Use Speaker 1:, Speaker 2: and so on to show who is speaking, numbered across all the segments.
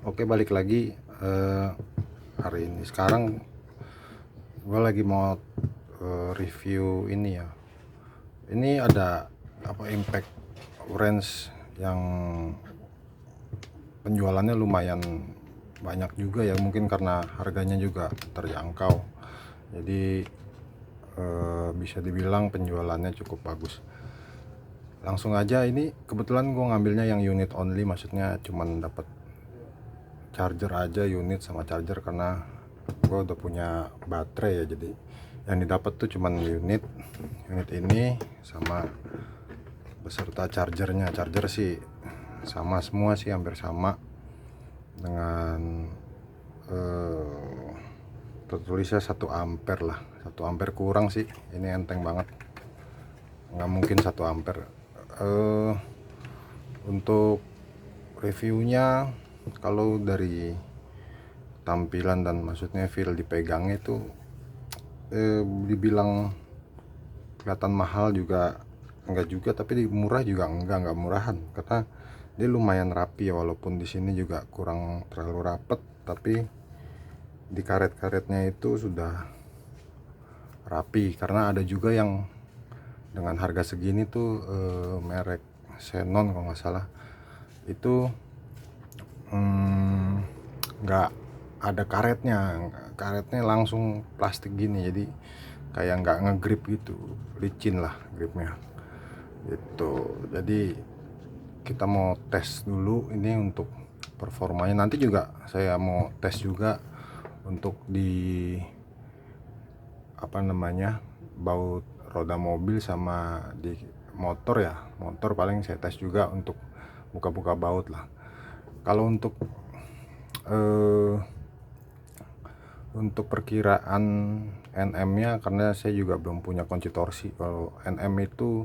Speaker 1: Oke, balik lagi hari ini. Sekarang gue lagi mau review ini ya. Ini ada impact range yang penjualannya lumayan banyak juga ya, mungkin karena harganya juga terjangkau. Jadi bisa dibilang penjualannya cukup bagus. Langsung aja, ini kebetulan gue ngambilnya yang unit only, maksudnya cuman dapat charger aja, unit sama charger, karena gue udah punya baterai ya. Jadi yang didapat tuh cuman unit ini sama beserta chargernya. Charger sih sama semua sih, hampir sama dengan tertulisnya 1 ampere lah. 1 ampere kurang sih, ini enteng banget, nggak mungkin 1 ampere. Untuk reviewnya, kalau dari tampilan dan maksudnya feel dipegangnya itu dibilang kelihatan mahal juga enggak juga, tapi murah juga enggak murahan, karena dia lumayan rapi ya. Walaupun di sini juga kurang terlalu rapet, tapi di karet-karetnya itu sudah rapi. Karena ada juga yang dengan harga segini tuh merek Xenon kalau nggak salah, itu nggak ada karetnya langsung plastik gini, jadi kayak nggak ngegrip gitu, licin lah gripnya itu. Jadi kita mau tes dulu ini untuk performanya. Nanti juga saya mau tes juga untuk di baut roda mobil sama di motor ya. Motor paling saya tes juga untuk buka-buka baut lah. Kalau untuk perkiraan NM-nya, karena saya juga belum punya kunci torsi. Kalau NM itu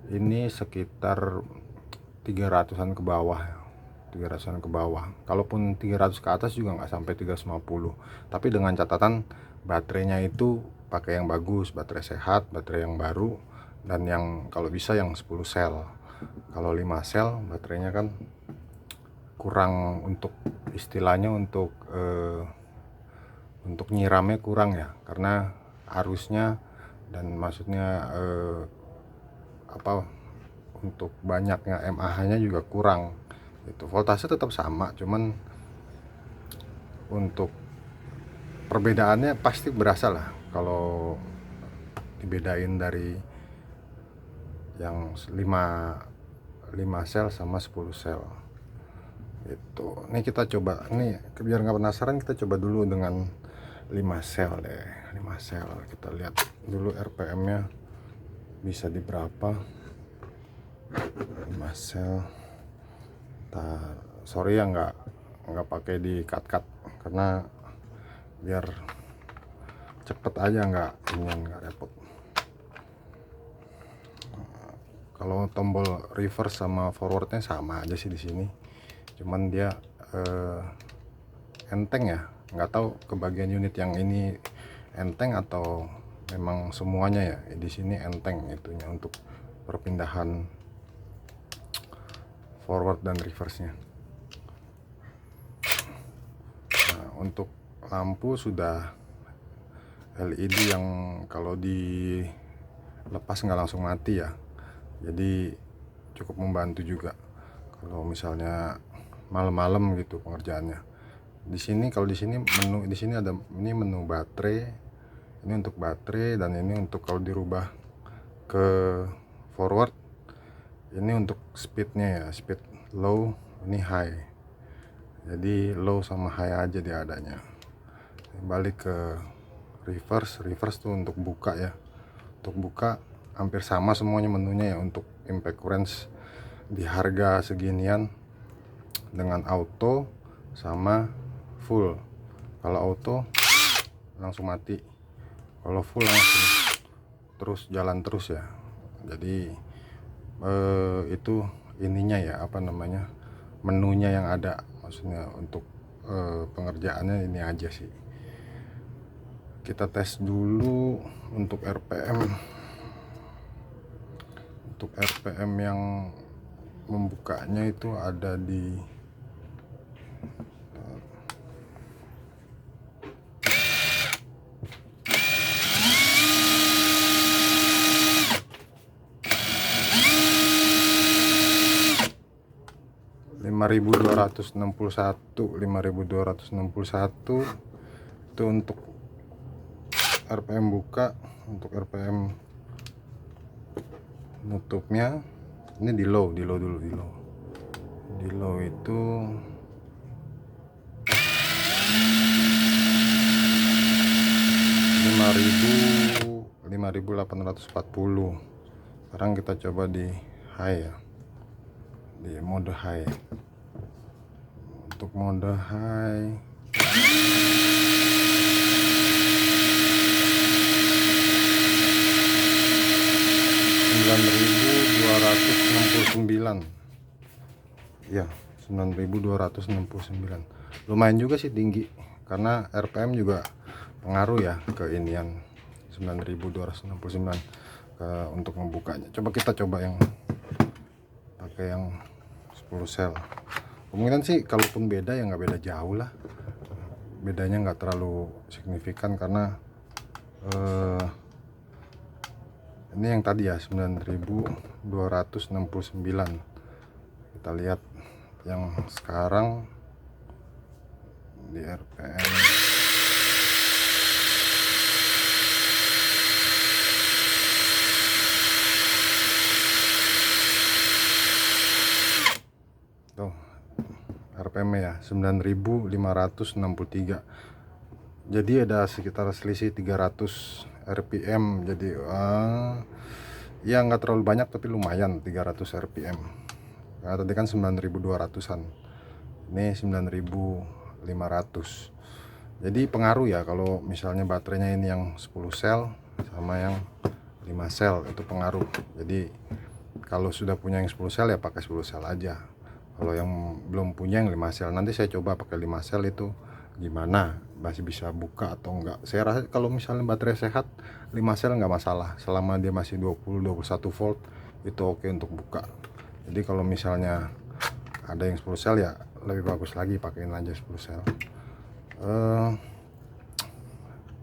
Speaker 1: ini sekitar 300-an ke bawah. 300-an ke bawah. Kalaupun 300 ke atas juga nggak sampai 350. Tapi dengan catatan baterainya itu pakai yang bagus, baterai sehat, baterai yang baru, dan yang kalau bisa yang 10 sel. Kalau 5 sel baterainya kan kurang, untuk istilahnya untuk nyiramnya kurang ya, karena arusnya dan maksudnya untuk banyaknya mAh-nya juga kurang. Itu voltase tetap sama, cuman untuk perbedaannya pasti berasa lah kalau dibedain dari yang 5 sel sama 10 sel itu. Nih kita coba, nih biar nggak penasaran, kita coba dulu dengan 5 sel deh. 5 sel kita lihat dulu RPM-nya bisa di berapa. 5 sel. Sorry ya, nggak pakai di cut karena biar cepet aja, nggak repot. Kalau tombol reverse sama forwardnya sama aja sih di sini, cuman dia enteng ya. Nggak tahu kebagian unit yang ini enteng atau memang semuanya ya. Di sini enteng itunya untuk perpindahan forward dan reverse-nya. Nah, untuk lampu sudah LED yang kalau dilepas nggak langsung mati ya. Jadi cukup membantu juga kalau misalnya malam-malam gitu pengerjaannya. Di sini, kalau di sini menu, di sini ada ini menu baterai. Ini untuk baterai, dan ini untuk kalau dirubah ke forward, ini untuk speednya ya, speed low, ini high. Jadi low sama high aja dia adanya. Balik ke reverse tuh untuk buka ya. Untuk buka hampir sama semuanya menunya ya. Untuk impact range di harga seginian dengan auto sama full. Kalau auto langsung mati, kalau full langsung terus jalan terus ya. Jadi itu ininya ya, menunya yang ada, maksudnya untuk pengerjaannya ini aja sih. Kita tes dulu untuk RPM. Untuk RPM yang membukanya itu ada di 5261 itu untuk RPM buka. Untuk RPM nutupnya ini di low dulu. Di low itu 5840. Sekarang kita coba di high ya, di mode high. Untuk mode high 9269 ya, 9269. Lumayan juga sih tinggi, karena RPM juga pengaruh ya ke inian 9269 untuk membukanya. Kita coba yang pakai yang 10 sel. Kemungkinan sih kalaupun beda ya nggak beda jauh lah, bedanya nggak terlalu signifikan, karena ini yang tadi ya 9269. Kita lihat yang sekarang di RPM tuh, RPM ya 9563. Jadi ada sekitar selisih 300 RPM. Jadi ya nggak terlalu banyak tapi lumayan 300 RPM. Nah, tadi kan 9200-an, ini 9500. Jadi pengaruh ya kalau misalnya baterainya ini yang 10 sel sama yang 5 sel, itu pengaruh. Jadi kalau sudah punya yang 10 sel ya pakai 10 sel aja. Kalau yang belum punya yang 5 sel, nanti saya coba pakai 5 sel itu gimana, masih bisa buka atau enggak. Saya rasa kalau misalnya baterai sehat 5 sel nggak masalah, selama dia masih 20-21 volt itu oke untuk buka. Jadi kalau misalnya ada yang 10 sel ya lebih bagus lagi pakein aja 10 sel.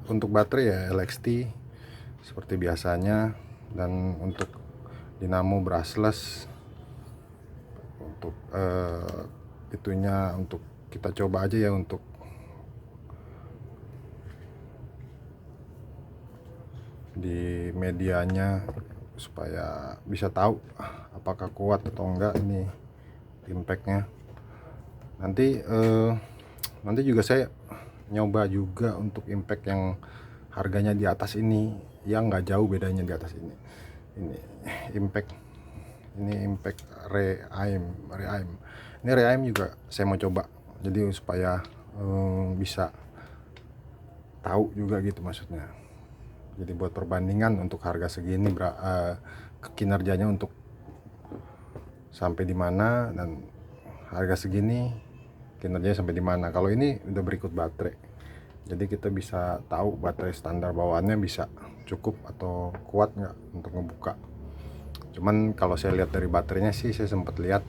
Speaker 1: Untuk baterai ya LXT seperti biasanya, dan untuk dinamo brushless. Untuk itunya untuk kita coba aja ya, untuk di medianya supaya bisa tahu apakah kuat atau enggak ini impactnya. Nanti juga saya nyoba juga untuk impact yang harganya di atas ini, yang nggak jauh bedanya di atas ini impact Reaim. Ini Reaim juga saya mau coba, jadi supaya bisa tahu juga gitu maksudnya. Jadi buat perbandingan untuk harga segini kinerjanya untuk sampai di mana, dan harga segini kinerjanya sampai di mana. Kalau ini udah berikut baterai, jadi kita bisa tahu baterai standar bawaannya bisa cukup atau kuat nggak untuk ngebuka. Cuman kalau saya lihat dari baterainya sih, saya sempat lihat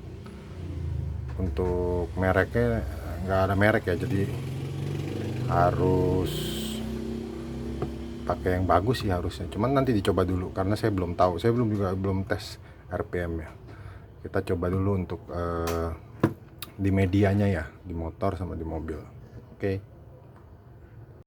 Speaker 1: untuk mereknya nggak ada merek ya, jadi harus pakai yang bagus sih harusnya. Cuman nanti dicoba dulu, karena saya belum tahu, saya belum tes RPM ya. Kita coba dulu untuk di medianya ya, di motor sama di mobil. Oke.